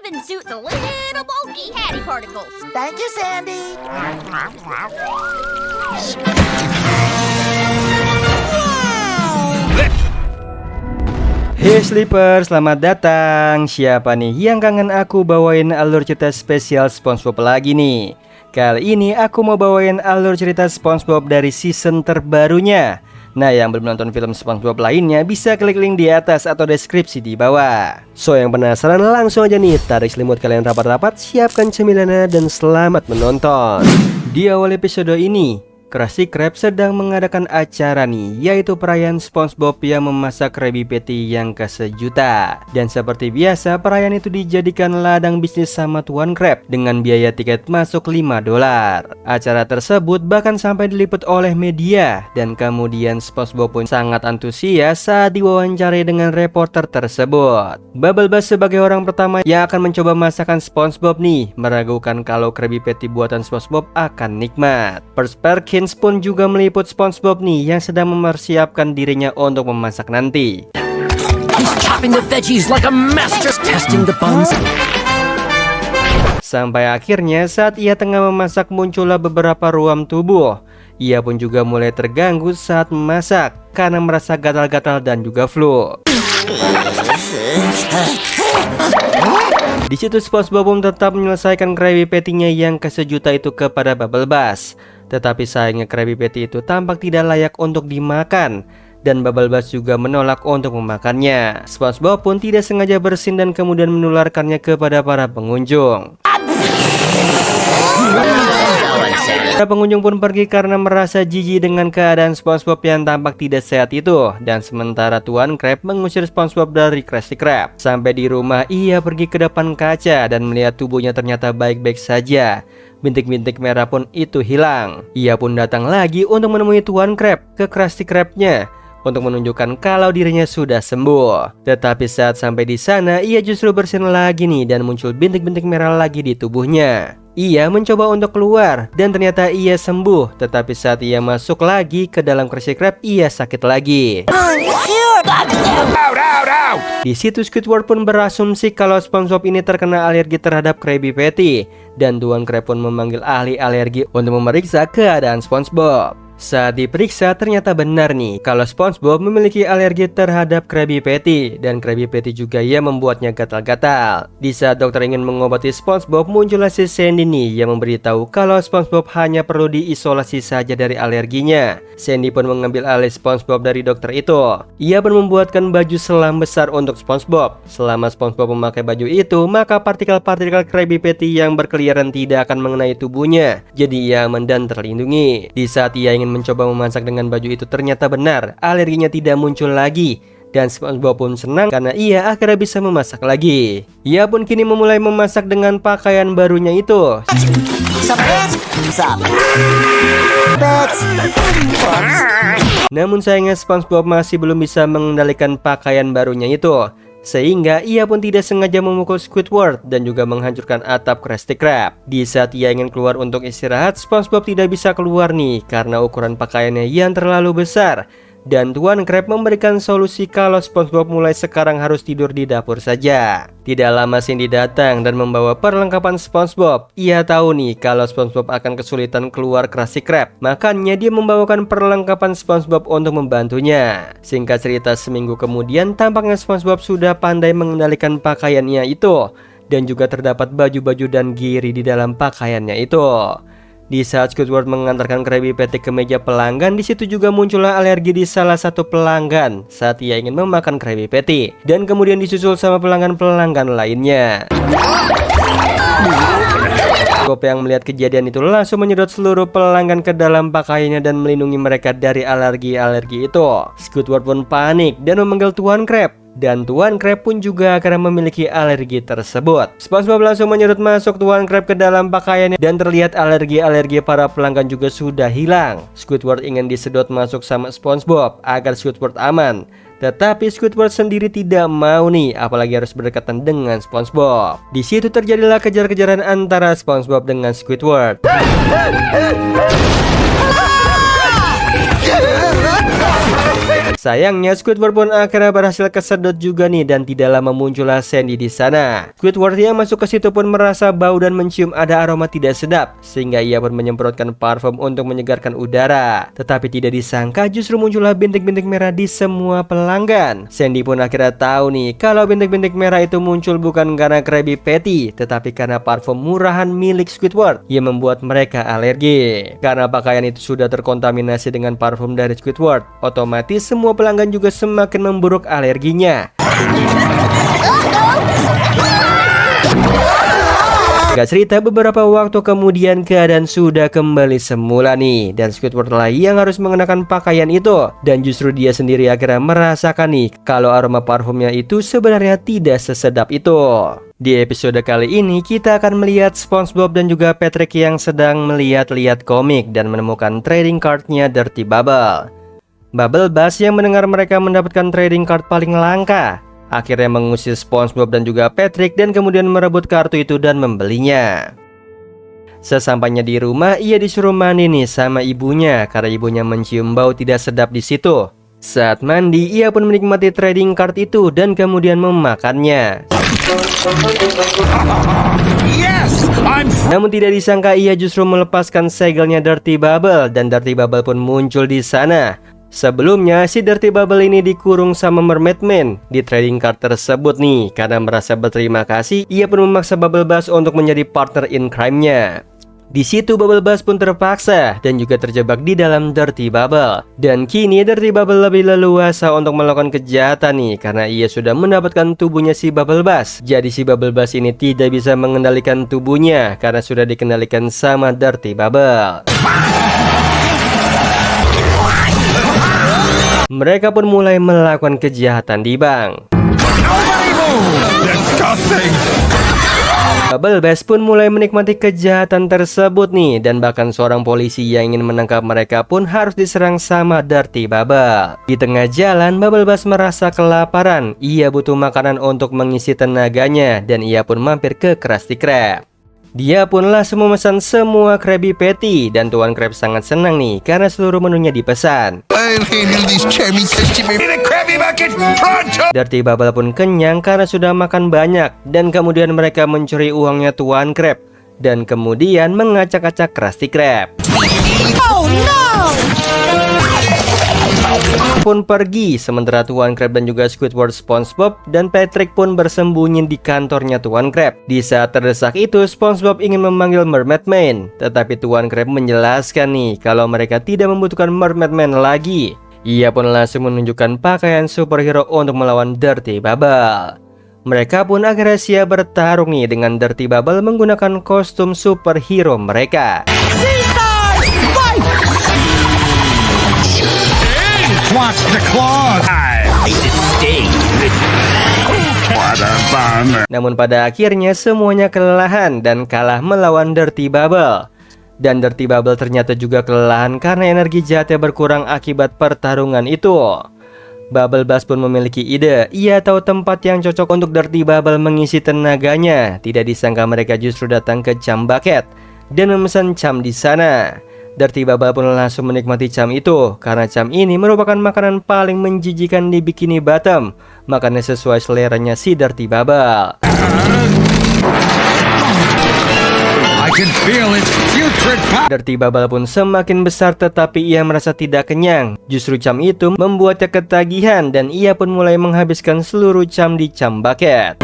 bathing suit's a little bulky, hattie particles. Thank you, Sandy. Hey Sleeper, selamat datang. Siapa nih yang kangen aku bawain alur cerita spesial SpongeBob lagi nih? Kali ini aku mau bawain alur cerita SpongeBob dari season terbarunya. Nah, yang belum nonton film SpongeBob lainnya bisa klik link di atas atau deskripsi di bawah. So, yang penasaran langsung aja nih, tarik selimut kalian rapat-rapat, siapkan cemilannya dan selamat menonton. Di awal episode ini, Krusty Krab sedang mengadakan acara nih, yaitu perayaan SpongeBob yang memasak Krabby Patty yang ke-1.000.000. Dan seperti biasa, perayaan itu dijadikan ladang bisnis sama Tuan Krab dengan biaya tiket masuk $5. Acara tersebut bahkan sampai diliput oleh media, dan kemudian SpongeBob pun sangat antusias saat diwawancarai dengan reporter tersebut. Bubble Bass sebagai orang pertama yang akan mencoba masakan SpongeBob nih, meragukan kalau Krabby Patty buatan SpongeBob akan nikmat. Perkins pun juga meliput SpongeBob nih yang sedang mempersiapkan dirinya untuk memasak nanti. He's chopping the veggies like a master, testing the buns. Sampai akhirnya saat ia tengah memasak muncullah beberapa ruam tubuh. Ia pun juga mulai terganggu saat memasak karena merasa gatal-gatal dan juga flu. Di situ SpongeBob pun tetap menyelesaikan Krabby Patty-nya yang ke-1.000.000 itu kepada Bubble Bass. Tetapi sayangnya Krabby Patty itu tampak tidak layak untuk dimakan, dan Bubble Bass juga menolak untuk memakannya. SpongeBob pun tidak sengaja bersin dan kemudian menularkannya kepada para pengunjung. Para pengunjung pun pergi karena merasa jijik dengan keadaan SpongeBob yang tampak tidak sehat itu. Dan sementara Tuan Krab mengusir SpongeBob dari Krusty Krab. Sampai di rumah, ia pergi ke depan kaca dan melihat tubuhnya ternyata baik-baik saja. Bintik-bintik merah pun itu hilang. Ia pun datang lagi untuk menemui Tuan Krab ke Krusty Krab-nya untuk menunjukkan kalau dirinya sudah sembuh. Tetapi saat sampai di sana, ia justru bersin lagi nih dan muncul bintik-bintik merah lagi di tubuhnya. Ia mencoba untuk keluar dan ternyata ia sembuh. Tetapi saat ia masuk lagi ke dalam Krusty Krab, ia sakit lagi. Di situ Squidward pun berasumsi kalau SpongeBob ini terkena alergi terhadap Krabby Patty, dan Tuan Krab pun memanggil ahli alergi untuk memeriksa keadaan SpongeBob. Saat diperiksa ternyata benar nih kalau SpongeBob memiliki alergi terhadap Krabby Patty, dan Krabby Patty juga yang membuatnya gatal-gatal. Di saat dokter ingin mengobati SpongeBob, muncullah si Sandy nih yang memberitahu kalau SpongeBob hanya perlu diisolasi saja dari alerginya. Sandy pun mengambil alih SpongeBob dari dokter itu. Ia pun membuatkan baju selam besar untuk SpongeBob. Selama SpongeBob memakai baju itu, maka partikel-partikel Krabby Patty yang berkeliaran tidak akan mengenai tubuhnya. Jadi ia aman dan terlindungi. Di saat ia ingin mencoba memasak dengan baju itu, ternyata benar alerginya tidak muncul lagi, dan SpongeBob pun senang karena ia akhirnya bisa memasak lagi. Ia pun kini memulai memasak dengan pakaian barunya itu. Namun sayangnya SpongeBob masih belum bisa mengendalikan pakaian barunya itu, sehingga ia pun tidak sengaja memukul Squidward dan juga menghancurkan atap Krusty Krab. Di saat ia ingin keluar untuk istirahat, SpongeBob tidak bisa keluar nih karena ukuran pakaiannya yang terlalu besar. Dan Tuan Krab memberikan solusi kalau SpongeBob mulai sekarang harus tidur di dapur saja. Tidak lama Sandy datang dan membawa perlengkapan SpongeBob. Ia tahu nih kalau SpongeBob akan kesulitan keluar Krusty Krab, makanya dia membawakan perlengkapan SpongeBob untuk membantunya. Singkat cerita, seminggu kemudian tampaknya SpongeBob sudah pandai mengendalikan pakaiannya itu, dan juga terdapat baju-baju dan giri di dalam pakaiannya itu. Di saat Squidward mengantarkan Krabby Patty ke meja pelanggan, di situ juga muncullah alergi di salah satu pelanggan saat ia ingin memakan Krabby Patty, dan kemudian disusul sama pelanggan-pelanggan lainnya. Squidward yang melihat kejadian itu langsung menyedot seluruh pelanggan ke dalam pakaiannya dan melindungi mereka dari alergi-alergi itu. Squidward pun panik dan memanggil Tuan Krab. Dan Tuan Krab pun juga karena memiliki alergi tersebut. SpongeBob langsung menyerut masuk Tuan Krab ke dalam pakaiannya, dan terlihat alergi-alergi para pelanggan juga sudah hilang. Squidward ingin disedot masuk sama SpongeBob agar Squidward aman. Tetapi Squidward sendiri tidak mau nih, apalagi harus berdekatan dengan SpongeBob. Di situ terjadilah kejar-kejaran antara SpongeBob dengan Squidward. Sayangnya Squidward pun akhirnya berhasil kesedot juga nih, dan tidak lama muncullah Sandy di sana. Squidward yang masuk ke situ pun merasa bau dan mencium ada aroma tidak sedap, sehingga ia pun menyemprotkan parfum untuk menyegarkan udara. Tetapi tidak disangka justru muncullah bintik-bintik merah di semua pelanggan. Sandy pun akhirnya tahu nih kalau bintik-bintik merah itu muncul bukan karena Krabby Patty, tetapi karena parfum murahan milik Squidward yang membuat mereka alergi. Karena pakaian itu sudah terkontaminasi dengan parfum dari Squidward, otomatis semua pelanggan juga semakin memburuk alerginya. Gak cerita beberapa waktu kemudian keadaan sudah kembali semula nih, dan Squidward lah yang harus mengenakan pakaian itu. Dan justru dia sendiri akhirnya merasakan nih kalau aroma parfumnya itu sebenarnya tidak sesedap itu. Di episode kali ini kita akan melihat SpongeBob dan juga Patrick yang sedang melihat-lihat komik dan menemukan trading cardnya Dirty Bubble. Bubble Bass yang mendengar mereka mendapatkan trading card paling langka akhirnya mengusir SpongeBob dan juga Patrick dan kemudian merebut kartu itu dan membelinya. Sesampainya di rumah, ia disuruh mandi nih sama ibunya karena ibunya mencium bau tidak sedap di situ. Saat mandi, ia pun menikmati trading card itu dan kemudian memakannya. Namun tidak disangka ia justru melepaskan segelnya Dirty Bubble dan Dirty Bubble pun muncul di sana. Sebelumnya si Dirty Bubble ini dikurung sama Mermaid Man di trading card tersebut nih. Karena merasa berterima kasih, ia pun memaksa Bubble Bass untuk menjadi partner in crime-nya. Di situ Bubble Bass pun terpaksa dan juga terjebak di dalam Dirty Bubble. Dan kini Dirty Bubble lebih leluasa untuk melakukan kejahatan nih karena ia sudah mendapatkan tubuhnya si Bubble Bass. Jadi si Bubble Bass ini tidak bisa mengendalikan tubuhnya karena sudah dikendalikan sama Dirty Bubble. Mereka pun mulai melakukan kejahatan di bank. Bubble Bass pun mulai menikmati kejahatan tersebut nih, dan bahkan seorang polisi yang ingin menangkap mereka pun harus diserang sama Dirty Bubble. Di tengah jalan, Bubble Bass merasa kelaparan. Ia butuh makanan untuk mengisi tenaganya dan ia pun mampir ke Krusty Krab. Dia pun langsung memesan semua Krabby Patty dan Tuan Krab sangat senang nih karena seluruh menunya dipesan. Dirty Bubble pun kenyang karena sudah makan banyak dan kemudian mereka mencuri uangnya Tuan Krab dan kemudian mengacak-acak Krusty Krab. Oh no! Pun pergi, sementara Tuan Krab dan juga Squidward, SpongeBob dan Patrick pun bersembunyi di kantornya Tuan Krab. Di saat terdesak itu, SpongeBob ingin memanggil Mermaid Man, tetapi Tuan Krab menjelaskan nih kalau mereka tidak membutuhkan Mermaid Man lagi. Ia pun langsung menunjukkan pakaian superhero untuk melawan Dirty Bubble. Mereka pun akhirnya siap bertarung nih dengan Dirty Bubble menggunakan kostum superhero mereka. Watch the claws. Namun pada akhirnya semuanya kelelahan dan kalah melawan Dirty Bubble. Dan Dirty Bubble ternyata juga kelelahan karena energi jahatnya berkurang akibat pertarungan itu. Bubble Bass pun memiliki ide. Ia tahu tempat yang cocok untuk Dirty Bubble mengisi tenaganya. Tidak disangka mereka justru datang ke Chum Bucket dan memesan Chum di sana. Dirty Bubble pun langsung menikmati Chum itu karena Chum ini merupakan makanan paling menjijikan di Bikini Bottom. Makannya sesuai seleranya si Dirty Bubble. Dirty Bubble pun semakin besar tetapi ia merasa tidak kenyang. Justru Chum itu membuatnya ketagihan dan ia pun mulai menghabiskan seluruh Chum di Chum Bucket.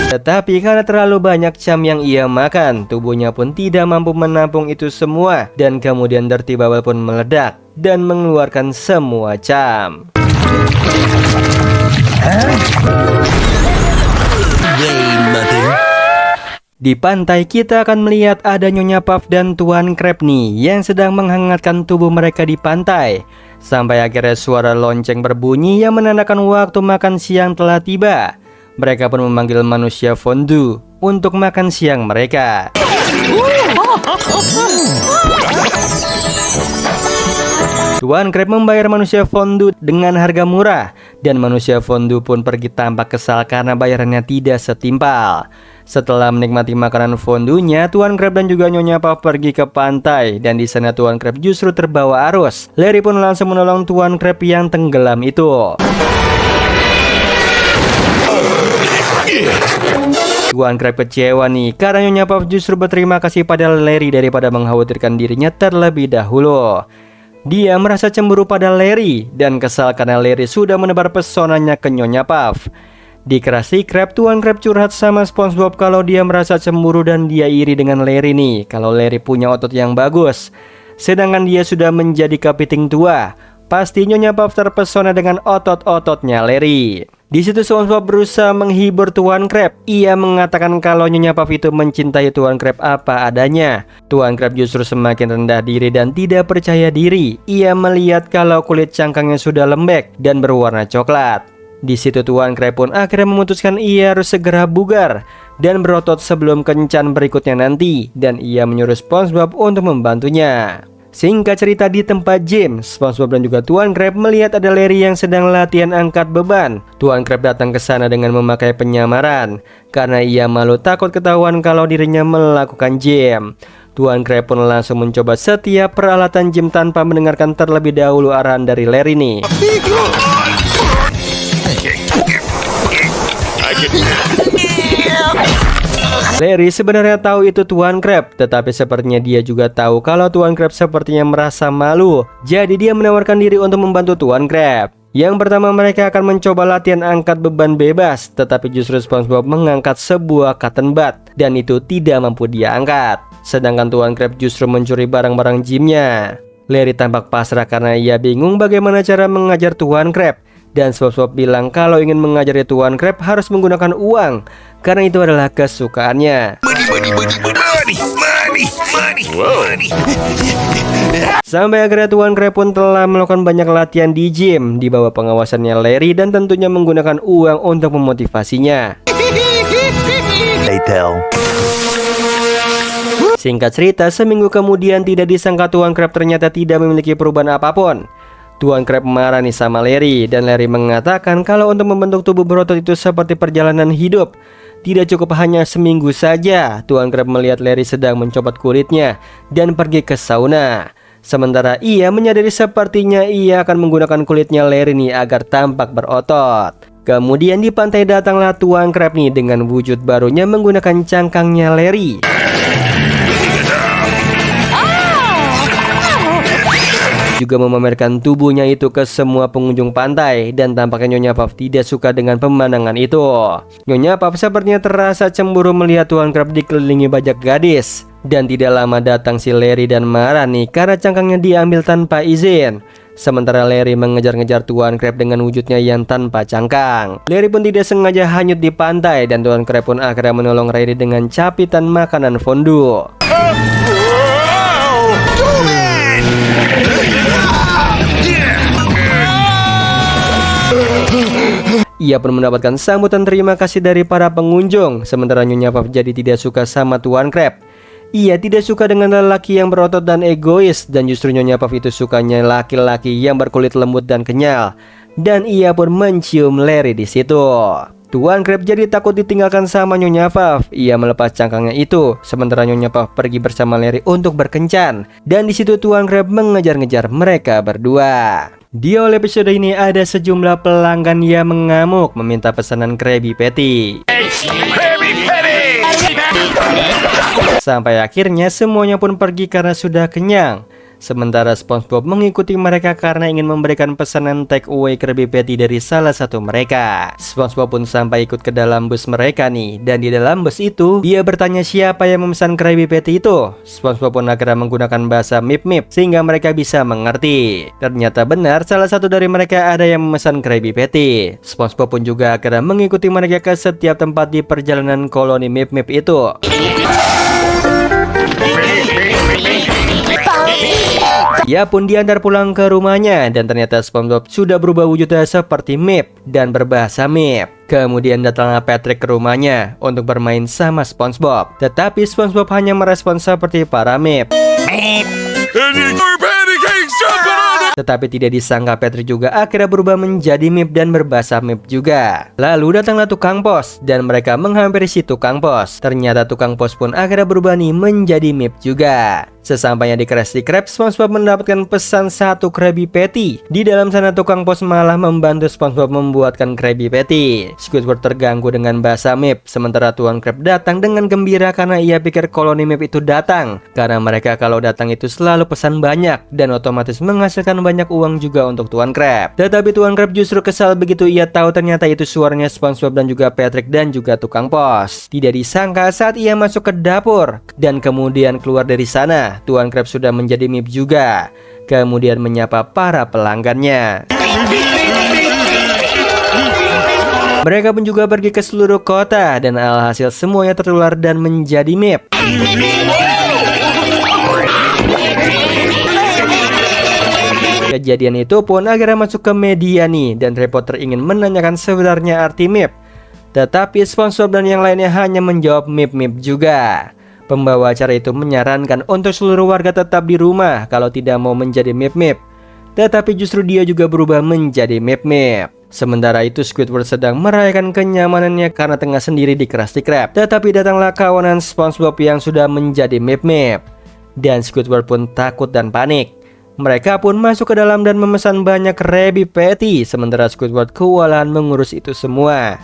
Tetapi karena terlalu banyak Chum yang ia makan, tubuhnya pun tidak mampu menampung itu semua. Dan kemudian Dirty Bubble pun meledak dan mengeluarkan semua Chum. Di pantai kita akan melihat ada Nyonya Puff dan Tuan Krab nih yang sedang menghangatkan tubuh mereka di pantai. Sampai akhirnya suara lonceng berbunyi yang menandakan waktu makan siang telah tiba. Mereka pun memanggil manusia fondue untuk makan siang mereka. Tuan Krab membayar manusia fondue dengan harga murah dan manusia fondue pun pergi tampak kesal karena bayarannya tidak setimpal. Setelah menikmati makanan fondunya, Tuan Crab dan juga Nyonya Puff pergi ke pantai, dan di sana Tuan Crab justru terbawa arus. Larry pun langsung menolong Tuan Crab yang tenggelam itu. Tuan Crab kecewa nih karena Nyonya Puff justru berterima kasih pada Larry daripada mengkhawatirkan dirinya terlebih dahulu. Dia merasa cemburu pada Larry dan kesal karena Larry sudah menebar pesonanya ke Nyonya Puff. Di Krusty Krab, Tuan Crab curhat sama SpongeBob kalau dia merasa cemburu dan dia iri dengan Larry nih, kalau Larry punya otot yang bagus, sedangkan dia sudah menjadi kepiting tua. Pasti Nyonya Puff terpesona dengan otot-ototnya Larry. Di situ SpongeBob berusaha menghibur Tuan Crab. Ia mengatakan kalau Nyonya Puff itu mencintai Tuan Crab apa adanya. Tuan Crab justru semakin rendah diri dan tidak percaya diri. Ia melihat kalau kulit cangkangnya sudah lembek dan berwarna coklat. Di situ Tuan Crab pun akhirnya memutuskan ia harus segera bugar dan berotot sebelum kencan berikutnya nanti, dan ia menyuruh SpongeBob untuk membantunya. Singkat cerita, di tempat gym, SpongeBob dan juga Tuan Crab melihat ada Larry yang sedang latihan angkat beban. Tuan Crab datang ke sana dengan memakai penyamaran karena ia malu takut ketahuan kalau dirinya melakukan gym. Tuan Crab pun langsung mencoba setiap peralatan gym tanpa mendengarkan terlebih dahulu arahan dari Larry nih. Larry sebenarnya tahu itu Tuan Crab, tetapi sepertinya dia juga tahu kalau Tuan Crab sepertinya merasa malu. Jadi dia menawarkan diri untuk membantu Tuan Crab. Yang pertama mereka akan mencoba latihan angkat beban bebas, tetapi justru SpongeBob mengangkat sebuah cotton bud dan itu tidak mampu dia angkat. Sedangkan Tuan Crab justru mencuri barang-barang gymnya. Larry tampak pasrah karena ia bingung bagaimana cara mengajar Tuan Crab. Dan SpongeBob bilang kalau ingin mengajari Tuan Crab harus menggunakan uang, karena itu adalah kesukaannya. Sampai akhirnya Tuan Crab pun telah melakukan banyak latihan di gym di bawah pengawasannya Larry dan tentunya menggunakan uang untuk memotivasinya. Singkat cerita, seminggu kemudian tidak disangka Tuan Crab ternyata tidak memiliki perubahan apapun. Tuan Crab marah nih sama Larry, dan Larry mengatakan kalau untuk membentuk tubuh berotot itu seperti perjalanan hidup. Tidak cukup hanya seminggu saja. Tuan Crab melihat Larry sedang mencopot kulitnya dan pergi ke sauna. Sementara ia menyadari sepertinya ia akan menggunakan kulitnya Larry nih agar tampak berotot. Kemudian di pantai datanglah Tuan Crab nih dengan wujud barunya menggunakan cangkangnya Larry. Juga memamerkan tubuhnya itu ke semua pengunjung pantai, dan tampaknya Nyonya Puff tidak suka dengan pemandangan itu. Nyonya Puff sepertinya terasa cemburu melihat Tuan Crab dikelilingi banyak gadis. Dan tidak lama datang si Larry dan marah nih karena cangkangnya diambil tanpa izin. Sementara Larry mengejar-ngejar Tuan Crab dengan wujudnya yang tanpa cangkang. Larry pun tidak sengaja hanyut di pantai, dan Tuan Crab pun akhirnya menolong Larry dengan capitan makanan fondue. Ia pun mendapatkan sambutan terima kasih dari para pengunjung. Sementara Nyonya Puff jadi tidak suka sama Tuan Crab. Ia tidak suka dengan lelaki yang berotot dan egois, dan justru Nyonya Puff itu sukanya laki-laki yang berkulit lembut dan kenyal. Dan ia pun mencium Larry di situ. Tuan Crab jadi takut ditinggalkan sama Nyonya Puff. Ia melepas cangkangnya itu, sementara Nyonya Puff pergi bersama Larry untuk berkencan. Dan di situ Tuan Crab mengejar-ngejar mereka berdua. Di awal episode ini ada sejumlah pelanggan yang mengamuk meminta pesanan Krabby Patty. Sampai akhirnya semuanya pun pergi karena sudah kenyang. Sementara SpongeBob mengikuti mereka karena ingin memberikan pesanan take away Krabby Patty dari salah satu mereka. SpongeBob pun sampai ikut ke dalam bus mereka nih, dan di dalam bus itu dia bertanya siapa yang memesan Krabby Patty itu. SpongeBob pun akhirnya menggunakan bahasa mip-mip sehingga mereka bisa mengerti. Ternyata benar salah satu dari mereka ada yang memesan Krabby Patty. SpongeBob pun juga akhirnya mengikuti mereka ke setiap tempat di perjalanan koloni mip-mip itu. Ia pun diantar pulang ke rumahnya, dan ternyata SpongeBob sudah berubah wujudnya seperti Mip dan berbahasa Mip. Kemudian datanglah Patrick ke rumahnya untuk bermain sama SpongeBob. Tetapi SpongeBob hanya merespon seperti para Mip. Tetapi tidak disangka Patrick juga akhirnya berubah menjadi Mip dan berbahasa Mip juga. Lalu datanglah tukang pos dan mereka menghampiri si tukang pos. Ternyata tukang pos pun akhirnya berubah nih menjadi Mip juga. Sesampainya di Krusty Krab, SpongeBob mendapatkan pesan satu Krabby Patty. Di dalam sana tukang pos malah membantu SpongeBob membuatkan Krabby Patty. Squidward terganggu dengan bahasa Mip, sementara Tuan Crab datang dengan gembira karena ia pikir koloni Mip itu datang. Karena mereka kalau datang itu selalu pesan banyak dan otomatis menghasilkan banyak uang juga untuk Tuan Crab. Tetapi Tuan Crab justru kesal begitu ia tahu ternyata itu suaranya SpongeBob dan juga Patrick dan juga tukang pos. Tidak disangka saat ia masuk ke dapur dan kemudian keluar dari sana, Tuan Crab sudah menjadi Mip juga. Kemudian menyapa para pelanggannya. Mereka pun juga pergi ke seluruh kota dan alhasil semuanya tertular dan menjadi Mip. Kejadian itu pun akhirnya masuk ke media nih dan reporter ingin menanyakan sebenarnya arti Mip. Tetapi SpongeBob dan yang lainnya hanya menjawab Mip-Mip juga. Pembawa acara itu menyarankan untuk seluruh warga tetap di rumah kalau tidak mau menjadi Mip-Mip. Tetapi justru dia juga berubah menjadi Mip-Mip. Sementara itu Squidward sedang merayakan kenyamanannya karena tengah sendiri di Krusty Krab. Tetapi datanglah kawanan SpongeBob yang sudah menjadi Mip-Mip. Dan Squidward pun takut dan panik. Mereka pun masuk ke dalam dan memesan banyak Krabby Patty. Sementara Squidward kewalahan mengurus itu semua.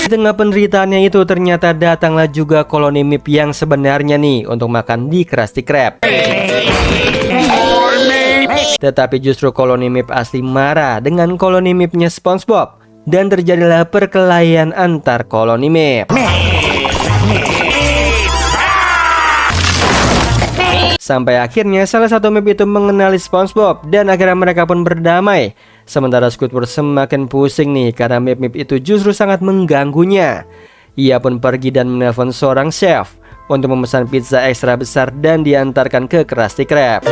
Di tengah penderitaannya itu ternyata datanglah juga koloni Mip yang sebenarnya nih untuk makan di Krusty Krab. Tetapi justru koloni Mip asli marah dengan koloni Mipnya SpongeBob dan terjadilah perkelahian antar koloni Mip. Sampai akhirnya salah satu Mip itu mengenali SpongeBob dan akhirnya mereka pun berdamai. Sementara Squidward semakin pusing nih karena Mip-Mip itu justru sangat mengganggunya. Ia pun pergi dan menelpon seorang chef untuk memesan pizza ekstra besar dan diantarkan ke Krusty Krab.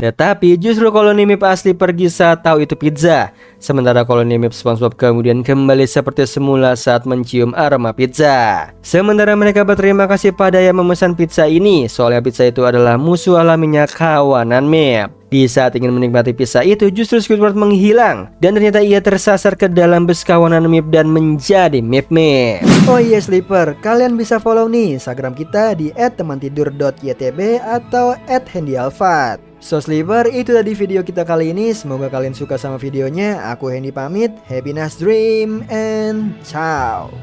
Tetapi justru koloni Mip asli pergi saat tahu itu pizza. Sementara koloni Mip SpongeBob kemudian kembali seperti semula saat mencium aroma pizza. Sementara mereka berterima kasih pada yang memesan pizza ini, soalnya pizza itu adalah musuh alaminya kawanan Mip. Di saat ingin menikmati pizza itu justru Squidward menghilang dan ternyata ia tersasar ke dalam bus kawanan Mip dan menjadi Mip-Mip. Oh iya Sleeper, kalian bisa follow nih Instagram kita di @temantidur.ytb atau @handyalfat. So Sleeper, itu tadi video kita kali ini. Semoga kalian suka sama videonya. Aku Hendy pamit. Happy nice dream and ciao.